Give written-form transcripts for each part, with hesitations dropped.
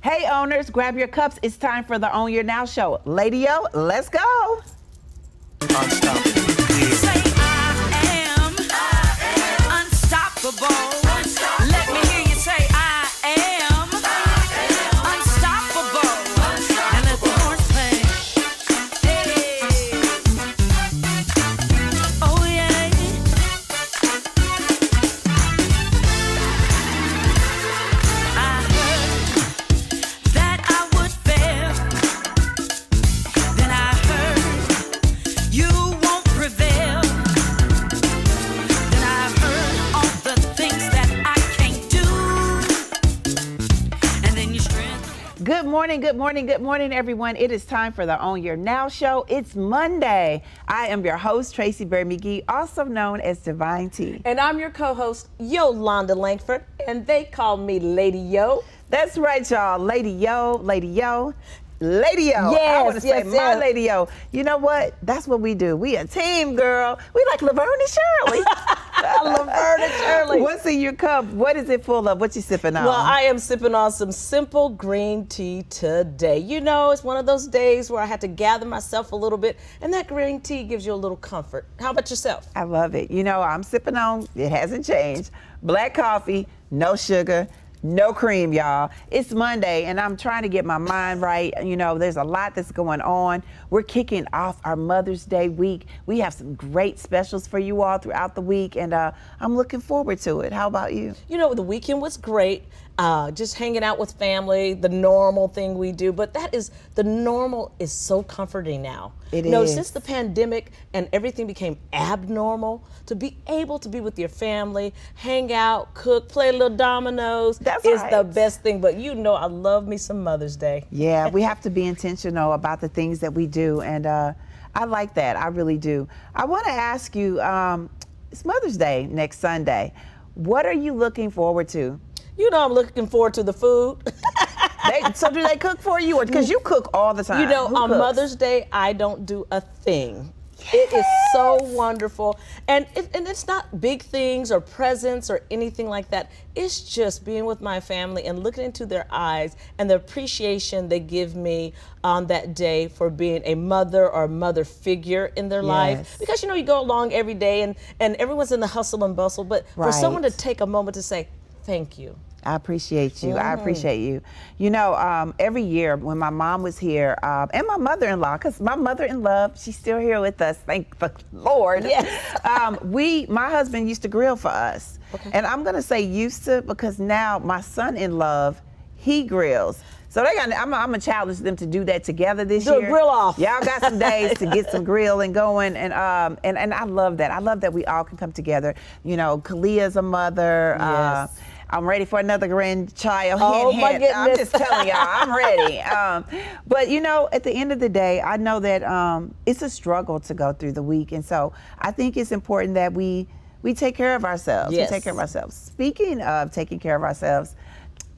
Hey owners, grab your cups. It's time for the Own Your Now show. Lady-O, let's go. Unstoppable. Say I am unstoppable. Let me hear you say I am unstoppable. And let the horns play. Hey. Oh yeah. I heard that I would fail. Then I heard you won't prevail. Then I heard all the things that I can't do. And then your strength. Good morning, everyone. It is time for the Own Your Now show. It's Monday. I am your host, Tracy Berry-McGee, also known as Divine T. And I'm your co-host, Yolanda Langford, and they call me Lady Yo. That's right, y'all. Lady-O, Lady-O. Lady-O. Yes, I want to say yes, my yes. Lady-O. You know what? That's what we do. We a team, girl. We like Laverne and Shirley. Laverne and Shirley. What's in your cup? What is it full of? What you sipping on? Well, I am sipping on some simple green tea today. You know, it's one of those days where I had to gather myself a little bit, and that green tea gives you a little comfort. How about yourself? I love it. You know, I'm sipping on, it hasn't changed, black coffee, no sugar, no cream, y'all. It's Monday, and I'm trying to get my mind right. You know, there's a lot that's going on. We're kicking off our Mother's Day week. We have some great specials for you all throughout the week, and I'm looking forward to it. How about you? You know, the weekend was great. Just hanging out with family, the normal thing we do. But the normal is so comforting now. It You know, is. since the pandemic and everything became abnormal, to be able to be with your family, hang out, cook, play a little dominoes That's is right. the best thing. But you know, I love me some Mother's Day. Yeah, we have to be intentional about the things that we do, and I like that. I really do. I want to ask you, it's Mother's Day next Sunday. What are you looking forward to? You know, I'm looking forward to the food. So do they cook for you, or because you cook all the time? You know, Who on cooks? Mother's Day, I don't do a thing. It is so wonderful. And it's not big things or presents or anything like that. It's just being with my family and looking into their eyes and the appreciation they give me on that day for being a mother or mother figure in their life. Yes. Because, you know, you go along every day and everyone's in the hustle and bustle, but for someone to Right. take a moment to say, thank you. I appreciate you. I appreciate you. You know, every year when my mom was here, and my mother-in-law, because my mother-in-law, she's still here with us, thank the Lord. Yes. My husband used to grill for us. Okay. And I'm going to say used to, because now my son-in-law, he grills. So I'm going to challenge them to do that together this Do a year. grill off. Y'all got some days to get some grilling going, and I love that. I love that we all can come together. You know, Kalia's a mother. Yes. I'm ready for another grandchild. Oh, Hint, my hint. I'm goodness. just telling y'all, I'm ready. But you know, at the end of the day, I know that it's a struggle to go through the week, and so I think it's important that we take care of ourselves. Yes. We take care of ourselves. Speaking of taking care of ourselves,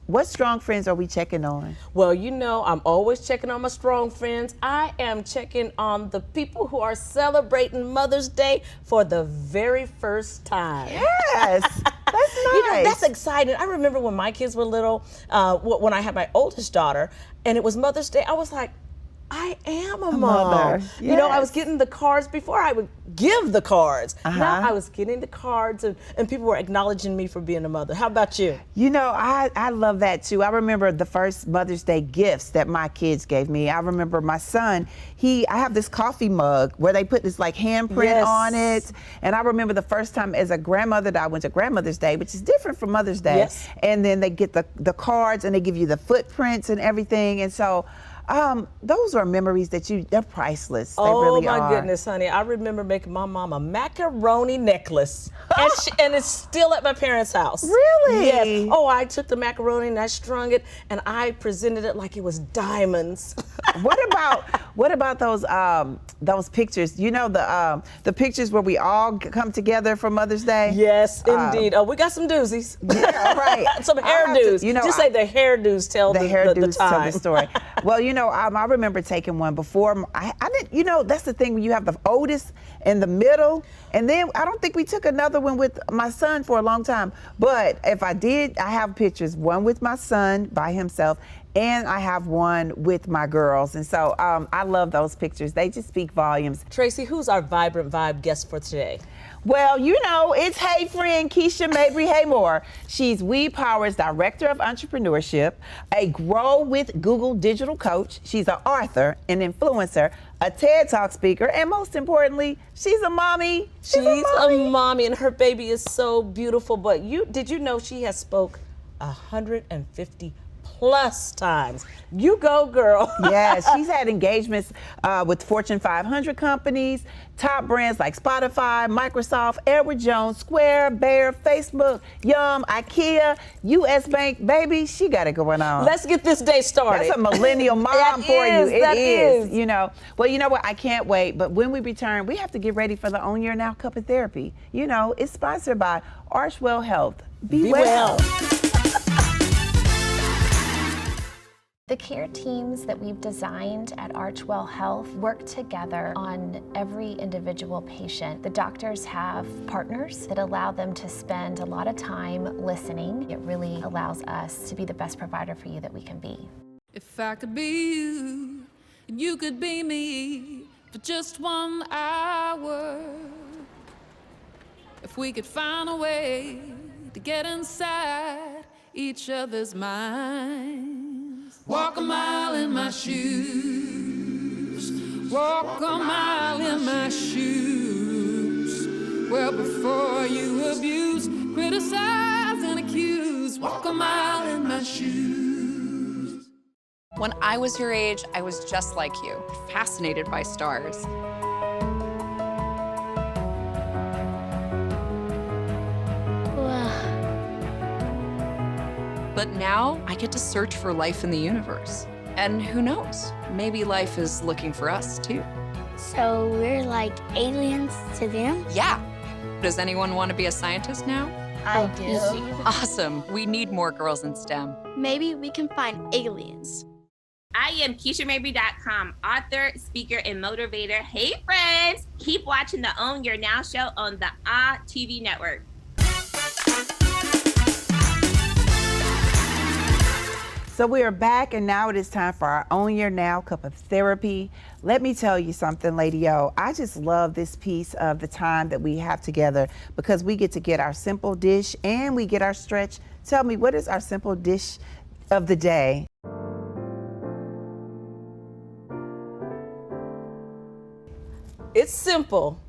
what strong friends are we checking on? Well, you know, I'm always checking on my strong friends. I am checking on the people who are celebrating Mother's Day for the very first time. Yes, that's nice. You know, that's exciting. I remember when my kids were little, when I had my oldest daughter, and it was Mother's Day, I was like, I am a mom. mother. You know, I was Yes. getting the cards before I would give the cards. Uh-huh. Now I was getting the cards, and people were acknowledging me for being a mother. How about you? You know, I love that too. I remember the first Mother's Day gifts that my kids gave me. I remember my son, I have this coffee mug where they put this like handprint Yes. on it. And I remember the first time as a grandmother that I went to Grandmother's Day, which is different from Mother's Day. Yes. And then they get the cards and they give you the footprints and everything. And so those are memories that they're priceless. They really my are. goodness, honey. I remember making my mom a macaroni necklace. and it's still at my parents' house. Really? Yes. Oh, I took the macaroni and I strung it and I presented it like it was diamonds. What about those pictures? You know, the pictures where we all come together for Mother's Day? Yes, indeed. Oh, we got some doozies. Yeah, right. Some I'll have to- hairdos. you know, Just say the hairdos tell the hairdos time. tell the story. Well, you know, I remember taking one before. I didn't. You know, that's the thing when you have the oldest in the middle, and then I don't think we took another one with my son for a long time. But if I did, I have pictures. One with my son by himself, and I have one with my girls. And so I love those pictures. They just speak volumes. Tracy, who's our Vibrant Vibe guest for today? Well, you know, it's hey friend Keisha Mabry-Haymore. She's We Power's Director of Entrepreneurship, a Grow with Google digital coach. She's an author, an influencer, a TED Talk speaker, and most importantly, she's a mommy. She's a mommy, and her baby is so beautiful. But did you know she has spoke 150 plus times? You go, girl. Yes, she's had engagements with Fortune 500 companies, top brands like Spotify, Microsoft, Edward Jones, Square, Bayer, Facebook, Yum, IKEA, U.S. Bank. Baby, she got it going on. Let's get this day started. That's a millennial mom for you. That is. You know. Well, you know what? I can't wait. But when we return, we have to get ready for the Own Your Now Cup of Therapy. You know, it's sponsored by Archwell Health. Be well. The care teams that we've designed at Archwell Health work together on every individual patient. The doctors have partners that allow them to spend a lot of time listening. It really allows us to be the best provider for you that we can be. If I could be you, and you could be me for just 1 hour. If we could find a way to get inside each other's minds. Walk a mile in my shoes. Walk a mile in my shoes. Well, before you abuse, criticize, and accuse. Walk a mile in my shoes. When I was your age, I was just like you, fascinated by stars. But now I get to search for life in the universe. And who knows, maybe life is looking for us too. So we're like aliens to them? Yeah. Does anyone want to be a scientist now? I do. Awesome. We need more girls in STEM. Maybe we can find aliens. I am KeishaMabry.com, author, speaker, and motivator. Hey, friends! Keep watching the Own Your Now show on the TV network. So we are back, and now it is time for our Own Your Now Cup of Therapy. Let me tell you something, Lady O. I just love this piece of the time that we have together because we get to get our simple dish and we get our stretch. Tell me, what is our simple dish of the day? It's simple.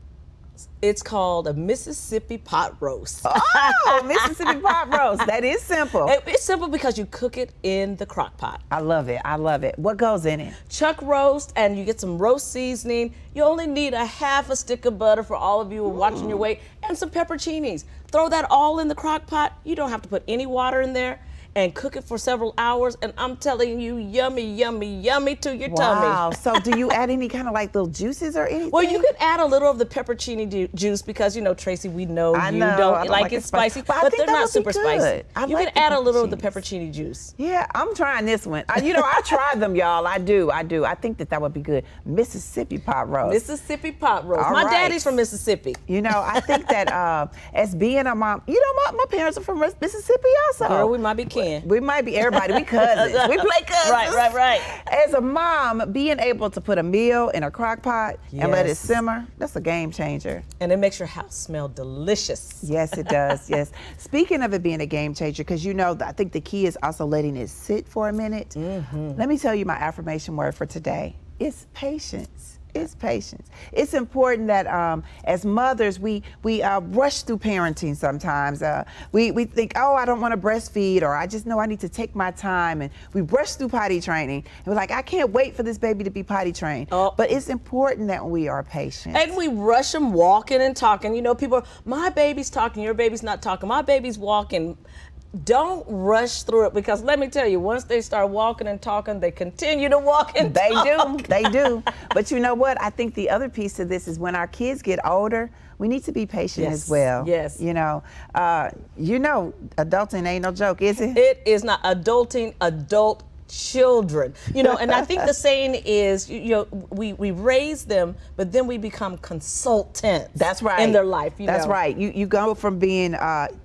It's called a Mississippi pot roast. Oh, Mississippi pot roast. That is simple. It's simple because you cook it in the crock pot. I love it. I love it. What goes in it? Chuck roast, and you get some roast seasoning. You only need a half a stick of butter for all of you who are watching your weight, and some pepperoncinis. Throw that all in the crock pot. You don't have to put any water in there. And cook it for several hours, and I'm telling you, yummy, yummy, yummy to your tummy. Wow. So do you add any kind of like little juices or anything? Well, you can add a little of the pepperoncini juice because, you know, Tracy, we know I you know, don't like it spicy, but they're not super spicy. You can add a little of the pepperoncini juice. Yeah, I'm trying this one. You know, I tried them, y'all. I do. I think that would be good. Mississippi pot roast. Mississippi pot roast. All My right. daddy's from Mississippi. You know, I think that as being a mom, you know, my parents are from Mississippi also. Girl, we might be kin. We might be everybody. We cousins. We play cousins. Right. As a mom, being able to put a meal in a crock pot and let it Yes. simmer, that's a game changer. And it makes your house smell delicious. Yes, it does. Yes. Speaking of it being a game changer, because you know, I think the key is also letting it sit for a minute. Mm-hmm. Let me tell you my affirmation word for today. It's patience. It's patience. It's important that as mothers, we rush through parenting sometimes. We think, oh, I don't want to breastfeed, or I just know I need to take my time. And we rush through potty training. And we're like, I can't wait for this baby to be potty trained. Oh. But it's important that we are patient. And we rush them walking and talking. You know, people are, my baby's talking, your baby's not talking, my baby's walking. Don't rush through it, because let me tell you, once they start walking and talking, they continue to walk and talk. They do. But you know what? I think the other piece of this is when our kids get older, we need to be patient as well. Yes. You know, adulting ain't no joke, is it? It is not. Adulting, adult children, you know. And I think the saying is, you know, we raise them, but then we become consultants. That's right. In their life, That's know. right. You go from being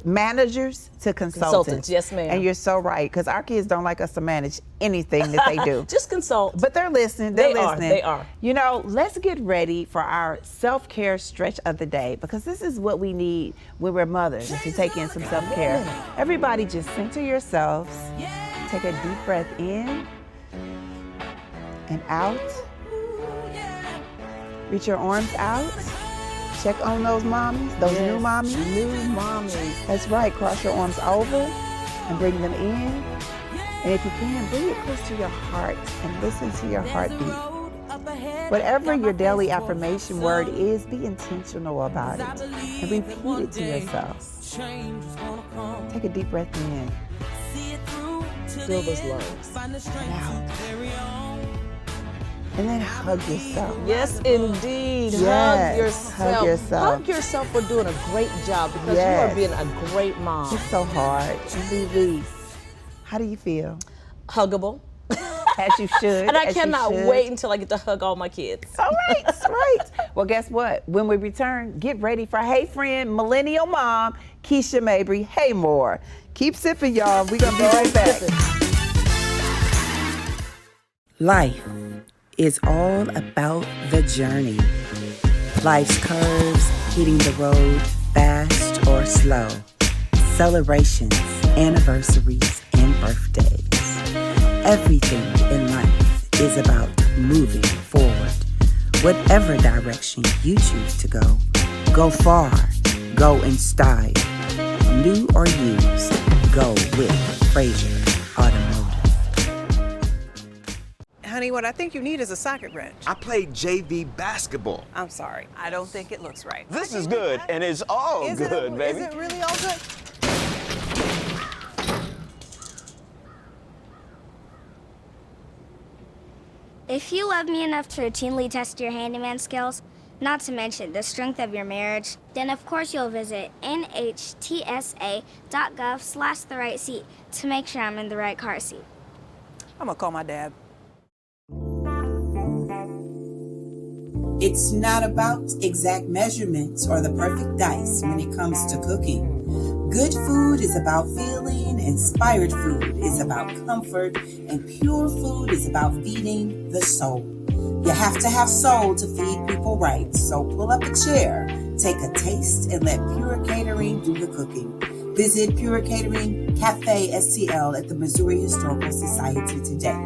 managers to consultants. Yes, ma'am. And you're so right, because our kids don't like us to manage anything that they do. Just consult. But they're listening. They're listening. They are. You know, let's get ready for our self-care stretch of the day, because this is what we need when we're mothers, to take in some self-care. Everybody just center yourselves. Take a deep breath in and out. Reach your arms out. Check on those mommies, those new mommies. New mommies. That's right. Cross your arms over and bring them in. And if you can, bring it close to your heart and listen to your heartbeat. Whatever your daily affirmation word is, be intentional about it and repeat it to yourself. Take a deep breath in. Fill those lungs. And out. And then hug yourself. Yes, indeed. Yes, Hug yourself. hug yourself. Hug yourself for doing a great job, because Yes. you are being a great mom. It's so hard. And release. How do you feel? Huggable. As you should. And I as you cannot should. wait until I get to hug all my kids. All right, right. Well, guess what? When we return, get ready for Hey Friend, Millennial Mom, Keisha Mabry-Haymore. Keep sipping, y'all. We're going to be right back. Life is all about the journey. Life's curves, hitting the road fast or slow. Celebrations, anniversaries, and birthdays. Everything in life is about moving forward. Whatever direction you choose to go far, go in style. New or used, go with Fraser Automotive. Honey, what I think you need is a socket wrench. I played JV basketball. I'm sorry, I don't think it looks right. This is good, and it's all Is good, it, baby. Is it really all good? If you love me enough to routinely test your handyman skills, not to mention the strength of your marriage, then of course you'll visit nhtsa.gov/the-right-seat to make sure I'm in the right car seat. I'm gonna call my dad. It's not about exact measurements or the perfect dice when it comes to cooking. Good food is about feeling, inspired food is about comfort, and pure food is about feeding the soul. You have to have soul to feed people right, so pull up a chair, take a taste, and let Pure Catering do the cooking. Visit Pure Catering Cafe STL at the Missouri Historical Society today.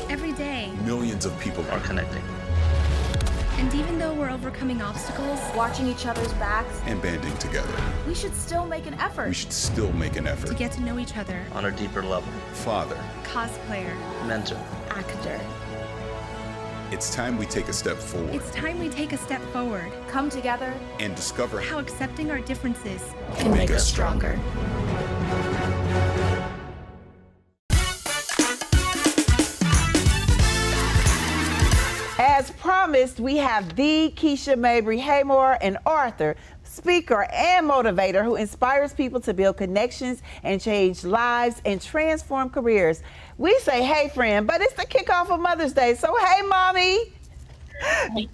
Every day, millions of people are connecting and even though we're overcoming obstacles, watching each other's backs, and banding together. we should still make an effort. We should still make an effort to get to know each other. On a deeper level. Father, Cosplayer, mentor, actor. it's time we take a step forward. It's time we take a step forward. Come together and discover how accepting our differences can make us stronger. As promised, we have the Keisha Mabry-Haymore, an author, speaker, and motivator who inspires people to build connections and change lives and transform careers. We say, hey, friend, but it's the kickoff of Mother's Day. So, hey, mommy.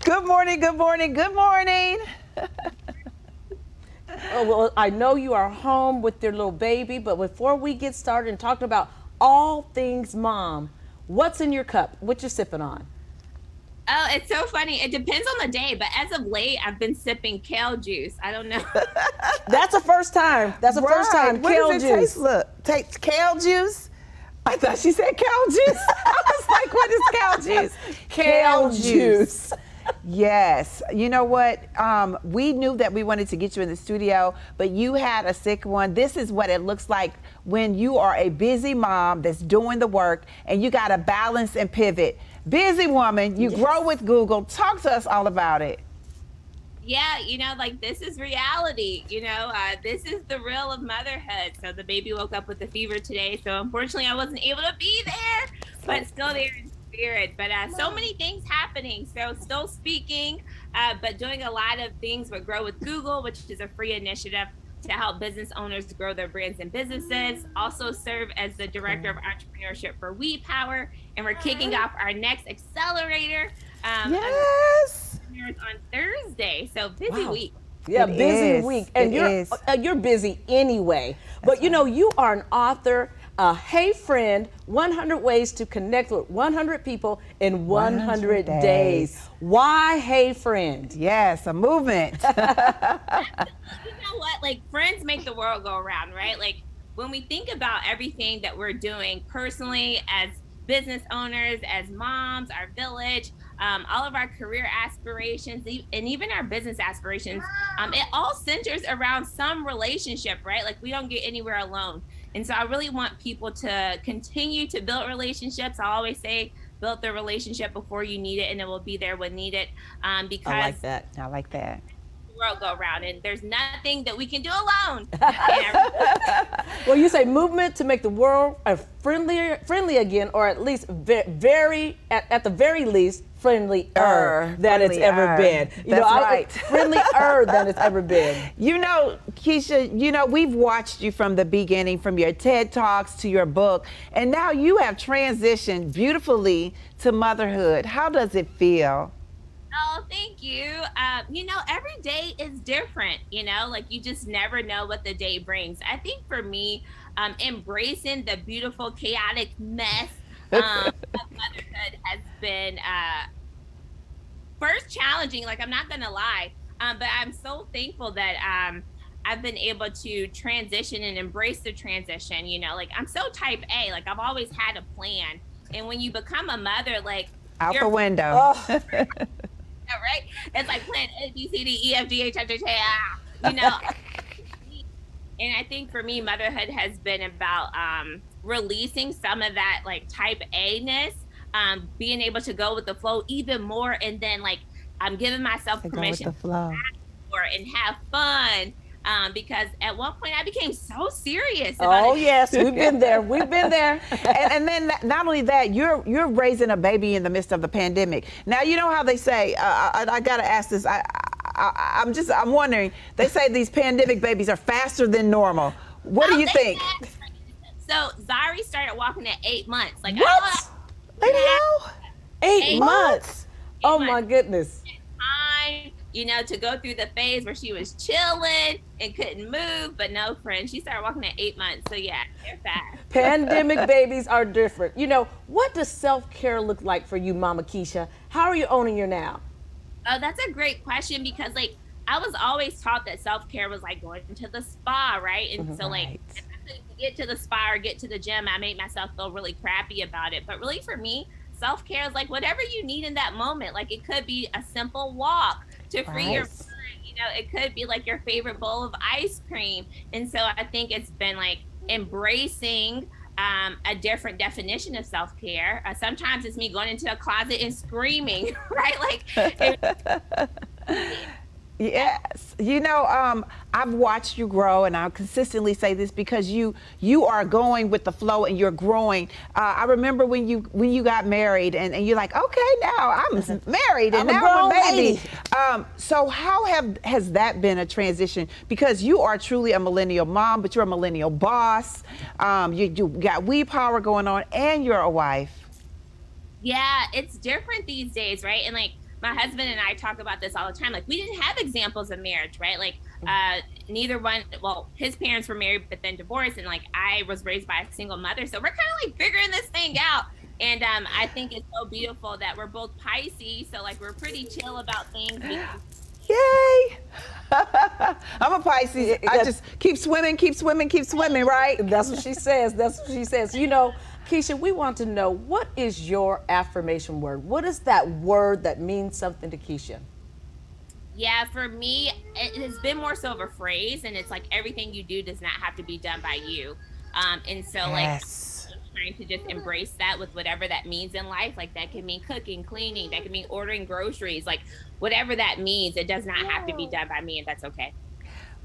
Good morning, good morning, good morning. Oh, well, I know you are home with your little baby, but before we get started and talk about all things mom, what's in your cup? What you sipping on? Oh, it's so funny. It depends on the day, but as of late, I've been sipping kale juice. I don't know. That's the first time. That's the first time. What Kale does it juice. taste? Look, take kale juice. I thought she said cow juice. I was like, what is cow juice? Kale juice. Yes. You know what? We knew that we wanted to get you in the studio, but you had a sick one. This is what it looks like when you are a busy mom that's doing the work and you got to balance and pivot. Busy woman, you grow with Google. Talk to us all about it. Yeah, you know, like this is reality, you know, this is the real of motherhood. So the baby woke up with a fever today. So unfortunately I wasn't able to be there, but still there in spirit. But so many things happening. So still speaking, but doing a lot of things with Grow with Google, which is a free initiative to help business owners grow their brands and businesses. Also serve as the director of entrepreneurship for We Power, and we're kicking off our next accelerator Yes. on Thursday. So busy week. Yeah, It busy is. week, and It you're busy anyway. But you know, you are an author. Hey Friend, 100 Ways to Connect with 100 People in 100 days. Why Hey Friend? Yes, a movement. You know what? Like, friends make the world go around, right? Like, when we think about everything that we're doing personally as business owners, as moms, our village, all of our career aspirations, and even our business aspirations, it all centers around some relationship, right? Like, we don't get anywhere alone. And so I really want people to continue to build relationships. I always say, build the relationship before you need it, and it will be there when needed. Because I like that. I like that. The world go around, and there's nothing that we can do alone. Well, you say movement to make the world friendly again, or at least at the very least friendlier than it's ever been. That's right. Friendlier than it's ever been. You know, Keisha, you know, we've watched you from the beginning, from your TED Talks to your book, and now you have transitioned beautifully to motherhood. How does it feel? Oh, thank you. You know, every day is different, you know, like you just never know what the day brings. I think for me, embracing the beautiful, chaotic mess of motherhood has been first challenging, like I'm not gonna lie, but I'm so thankful that I've been able to transition and embrace the transition. You know, like I'm so type A, like I've always had a plan. And when you become a mother, like out the window. Right? It's like plan A, B, C, D, E, F, G, H, I, J, K, you know. And I think for me, motherhood has been about releasing some of that like type A-ness, being able to go with the flow even more, and then like I'm giving myself permission to flow and have fun. Because at one point I became so serious. Oh yes, we've been there. We've been there. and then not only that, you're raising a baby in the midst of the pandemic. Now you know how they say. I gotta ask this. I'm wondering. They say these pandemic babies are faster than normal. What do you think? So Zari started walking at 8 months. Like what? I know. 8 months. Oh my goodness. Time, you know, to go through the phase where she was chilling and couldn't move, but no, friend, she started walking at 8 months. So yeah, they're fast. Pandemic babies are different. You know, what does self-care look like for you, Mama Keisha? How are you owning your now? Oh, that's a great question, because like I was always taught that self-care was like going to the spa, right? And so like if I couldn't get to the spa or get to the gym, I made myself feel really crappy about it. But really for me, self-care is like whatever you need in that moment. Like it could be a simple walk to free your mind. You know, it could be like your favorite bowl of ice cream. And so I think it's been like embracing a different definition of self-care. Sometimes it's me going into a closet and screaming, right? Like Yes, you know, I've watched you grow, and I'll consistently say this because you are going with the flow and you're growing. I remember when you got married, and you're like, okay, now I'm married and now I'm a baby. So how has that been a transition? Because you are truly a millennial mom, but you're a millennial boss. You got We Power going on, and you're a wife. Yeah, it's different these days, right? And like, my husband and I talk about this all the time. Like, we didn't have examples of marriage, right? Like, neither one, well, his parents were married, but then divorced. And like, I was raised by a single mother. So we're kind of like figuring this thing out. And I think it's so beautiful that we're both Pisces. So like, we're pretty chill about things. Yay! I'm a Pisces. I just keep swimming, right? That's what she says. That's what she says. You know, Keisha, we want to know, what is your affirmation word? What is that word that means something to Keisha? Yeah, for me, it has been more so of a phrase, and it's like everything you do does not have to be done by you. And so like trying to just embrace that with whatever that means in life. Like that can mean cooking, cleaning, that can mean ordering groceries, like whatever that means, it does not have to be done by me, and that's okay.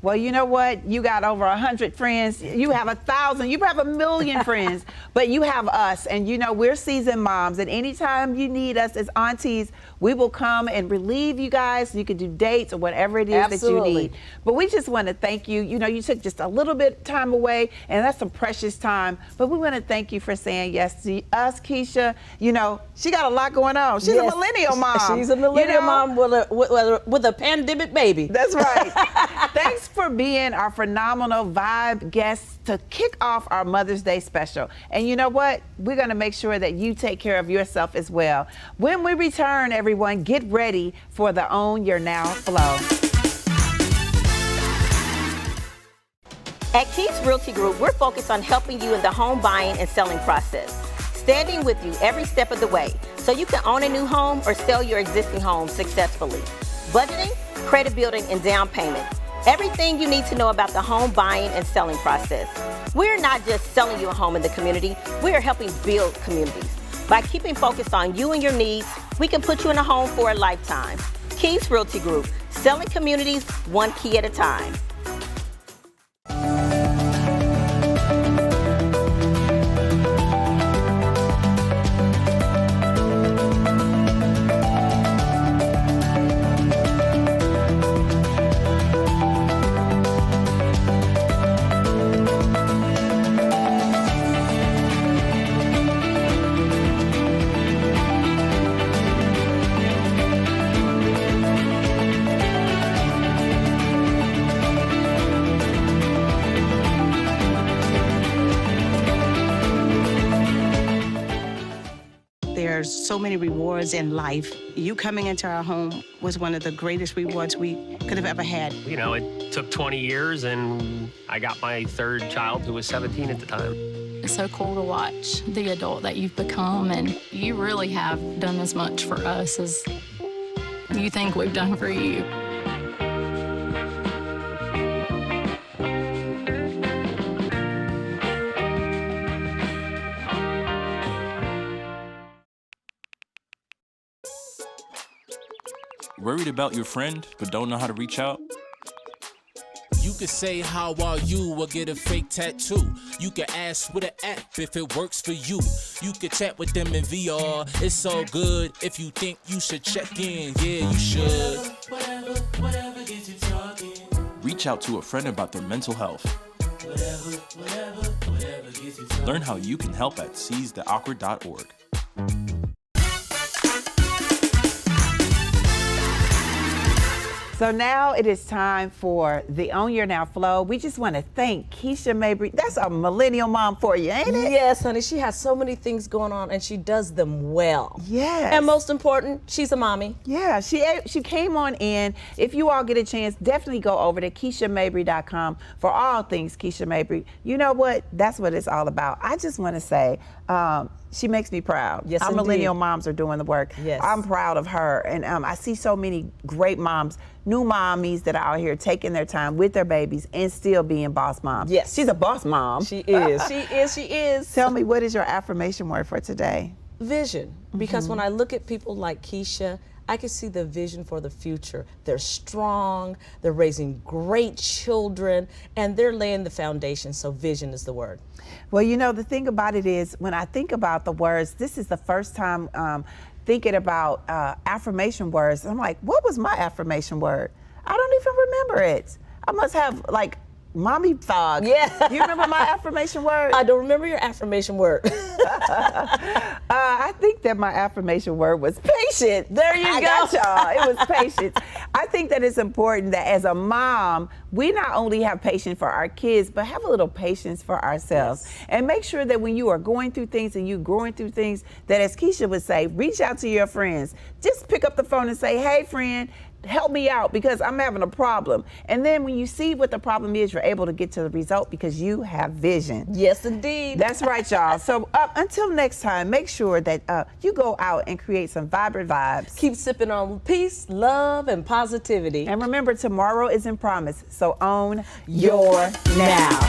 Well, you know what? You got over 100 friends. You have 1,000. You have 1,000,000 friends. But you have us. And, you know, we're seasoned moms. And anytime you need us as aunties, we will come and relieve you guys. You can do dates or whatever it is that you need. But we just want to thank you. You know, you took just a little bit of time away, and that's some precious time. But we want to thank you for saying yes to us, Keisha. You know, she got a lot going on. She's a millennial mom. She's a millennial mom with a pandemic baby. That's right. Thanks for being our phenomenal vibe guests to kick off our Mother's Day special. And you know what? We're going to make sure that you take care of yourself as well. When we return, everyone, get ready for the Own Your Now Flow. At Keys Realty Group, we're focused on helping you in the home buying and selling process, standing with you every step of the way so you can own a new home or sell your existing home successfully. Budgeting, credit building, and down payment. Everything you need to know about the home buying and selling process. We're not just selling you a home in the community, we are helping build communities. By keeping focused on you and your needs, we can put you in a home for a lifetime. Keys Realty Group, selling communities one key at a time. There's so many rewards in life. You coming into our home was one of the greatest rewards we could have ever had. You know, it took 20 years, and I got my third child, who was 17 at the time. It's so cool to watch the adult that you've become, and you really have done as much for us as you think we've done for you. Worried about your friend, but don't know how to reach out? You could say, how are you, or get a fake tattoo. You can ask with an app if it works for you. You could chat with them in VR, it's so good. If you think you should check in, yeah, you should. Whatever gets you talking. Reach out to a friend about their mental health. Whatever gets you talking. Learn how you can help at seizetheawkward.org. So now it is time for the Own Your Now Flow. We just want to thank Keisha Mabry. That's a millennial mom for you, ain't it? Yes, honey. She has so many things going on, and she does them well. Yes. And most important, she's a mommy. Yeah, she came on in. If you all get a chance, definitely go over to KeishaMabry.com for all things Keisha Mabry. You know what? That's what it's all about. I just want to say, she makes me proud. Yes, our indeed. millennial moms are doing the work. Yes. I'm proud of her. And I see so many great moms, new mommies that are out here taking their time with their babies and still being boss moms. Yes. She's a boss mom. She is. She is. Tell me, what is your affirmation word for today? Vision. Because when I look at people like Keisha, I can see the vision for the future. They're strong, they're raising great children, and they're laying the foundation. So vision is the word. Well, you know, the thing about it is, when I think about the words, this is the first time thinking about affirmation words. I'm like, what was my affirmation word? I don't even remember it. I must have, like, mommy fog. Yeah. You remember my affirmation word? I don't remember your affirmation word. I think that my affirmation word was patient. There you I go. got y'all. It was patience. I think that it's important that as a mom, we not only have patience for our kids, but have a little patience for ourselves. Yes. And make sure that when you are going through things and you're growing through things, that, as Keisha would say, reach out to your friends. Just pick up the phone and say, hey, friend, help me out because I'm having a problem. And then when you see what the problem is, you're able to get to the result because you have vision. Yes, indeed. That's right, y'all. So until next time, make sure that you go out and create some vibrant vibes. Keep sipping on peace, love, and positivity. And remember, tomorrow isn't promised, so own your now.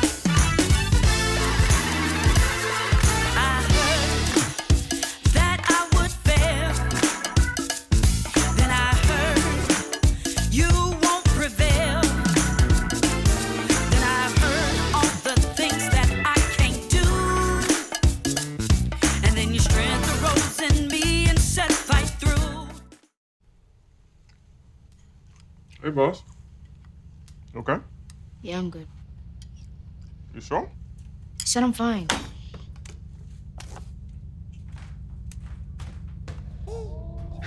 boss. Okay? Yeah, I'm good. You sure? I said I'm fine.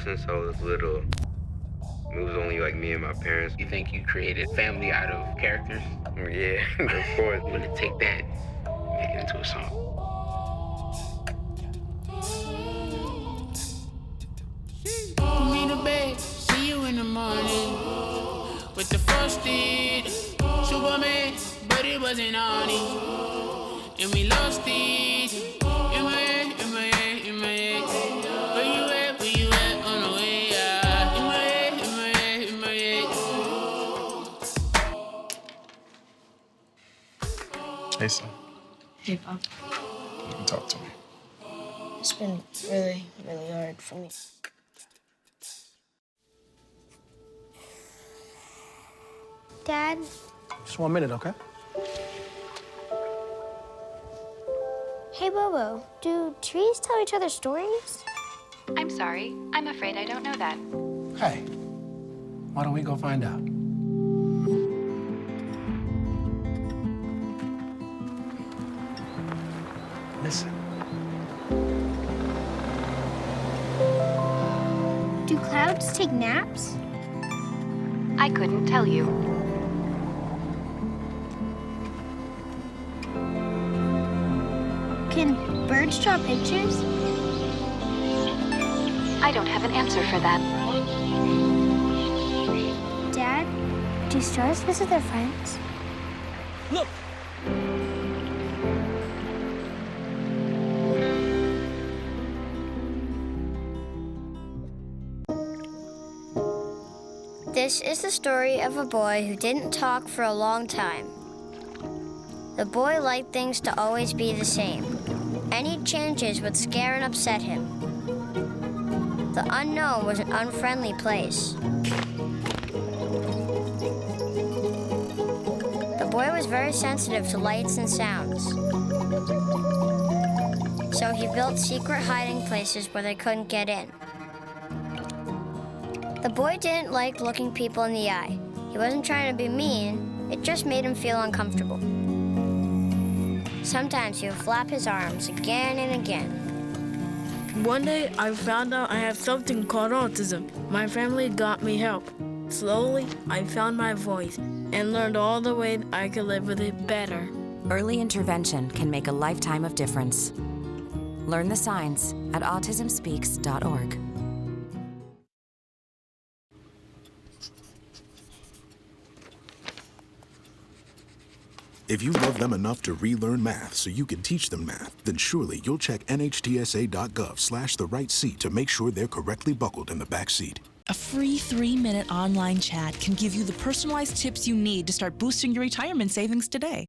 Since I was little, it was only like me and my parents. You think you created family out of characters? Yeah, of course. I'm gonna take that and make it into a song. Put me to bed, see you in the morning. With the frosted Superman, but it wasn't on it. And we lost it. In my head, in my head, in my head. Where you at, where you at on the way out? In my head, in my head, in my head. Hey, son. Hey, Pop. You can talk to me. It's been really, really hard for me. Dad, Just 1 minute, okay? hey Bobo, do trees tell each other stories? I'm sorry. I'm afraid I don't know that. Hey, why don't we go find out? Listen. Do clouds take naps? I couldn't tell you. Can birds draw pictures? I don't have an answer for that. Dad, do stars visit their friends? Look! This is the story of a boy who didn't talk for a long time. The boy liked things to always be the same. Any changes would scare and upset him. The unknown was an unfriendly place. The boy was very sensitive to lights and sounds. So he built secret hiding places where they couldn't get in. The boy didn't like looking people in the eye. He wasn't trying to be mean, it just made him feel uncomfortable. Sometimes he would flap his arms again and again. One day, I found out I have something called autism. My family got me help. Slowly, I found my voice and learned all the ways I could live with it better. Early intervention can make a lifetime of difference. Learn the signs at autismspeaks.org. If you love them enough to relearn math so you can teach them math, then surely you'll check nhtsa.gov/the-right-seat to make sure they're correctly buckled in the back seat. A free 3-minute online chat can give you the personalized tips you need to start boosting your retirement savings today.